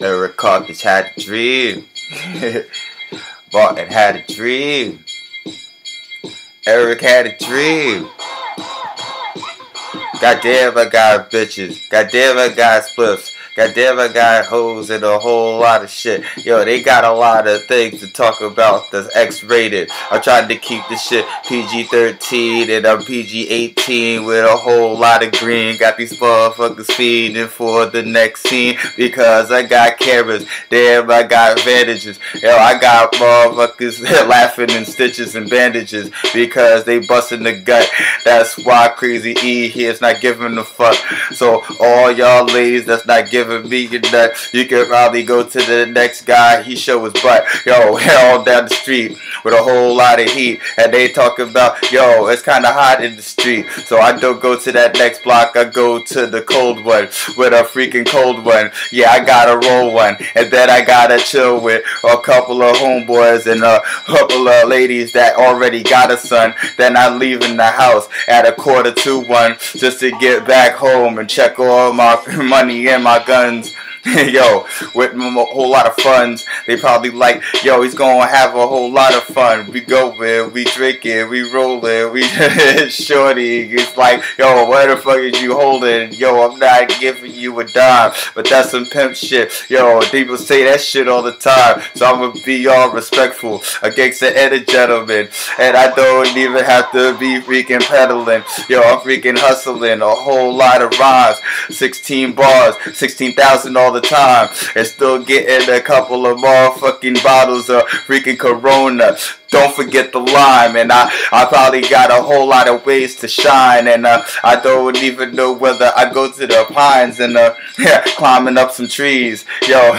Eric Carthage had a dream. Barton had a dream. Eric had a dream. Goddamn, I got bitches. Goddamn, I got spliffs. Goddamn, I got hoes and a whole lot of shit. Yo, they got a lot of things to talk about that's X-rated. I'm trying to keep this shit PG-13 and I'm PG-18 with a whole lot of green. Got these motherfuckers feeding for the next scene because I got cameras. Damn, I got bandages. Yo, I got motherfuckers laughing in stitches and bandages because they busting the gut. That's why Crazy E here's not giving a fuck. So all y'all ladies that's not giving me a nut, you can probably go to the next guy, he show his butt. Yo, all down the street with a whole lot of heat, and they talk about, yo, it's kind of hot in the street. So I don't go to that next block, I go to the cold one with a freaking cold one. Yeah, I gotta roll one, and then I gotta chill with a couple of homeboys and a couple of ladies that already got a son. Then I leave in the house at 1:45 just to get back home and check all my money and my guns. Yo, with a whole lot of funds. They probably like, yo, he's gonna have a whole lot of fun. We go in, we drinking, we rolling, we shorty. It's like, yo, what the fuck is you holding? Yo, I'm not giving you a dime, but that's some pimp shit. Yo, people say that shit all the time, so I'm gonna be all respectful, a gangster and a gentleman, and I don't even have to be freaking peddling. Yo, I'm freaking hustling a whole lot of rhymes, 16 bars, 16,000 all the time, and still getting a couple of motherfucking bottles of freaking Corona. Don't forget the lime, and I probably got a whole lot of ways to shine, and I don't even know whether I go to the pines and climbing up some trees. Yo,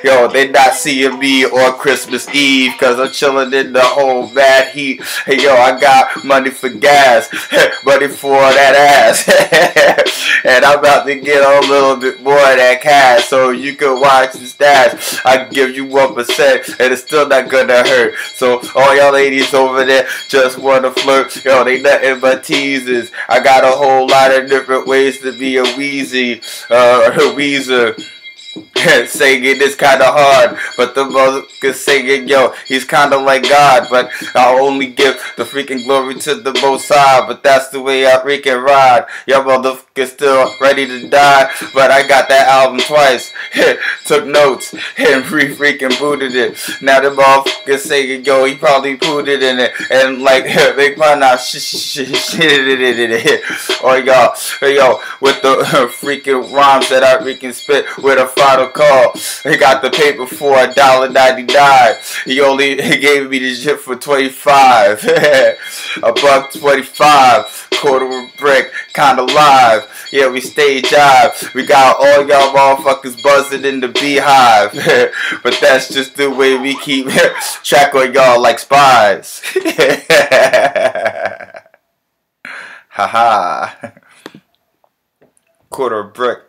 yo, they not seeing me on Christmas Eve, cause I'm chilling in the whole bad heat. Hey, yo, I got money for gas, money for that ass, and I'm about to get a little bit more of that cash, so you can watch the stats. I give you 1%, and it's still not gonna hurt. So all y'all ladies over there just wanna flirt, yo, they nothing but teasers. I got a whole lot of different ways to be a Weezy, Weezer. Singing is kinda hard, but the motherfucker singing, yo, he's kinda like God, but I'll only give the freaking glory to the Most High, but that's the way I freaking ride. Yo, motherfucker still ready to die, but I got that album twice, took notes, and freaking booted it. Now the motherfucker singing, yo, he probably put it in it, and like, they find out shit in it. Oh, y'all, yo, with the freaking rhymes that I freaking spit with a final call. He got the paper for $1.99. He gave me this shit for 25. $1.25. Quarter a brick, kinda live. Yeah, we stay jive. We got all y'all motherfuckers buzzing in the beehive. But that's just the way we keep track on y'all like spies. Haha. Quarter a brick.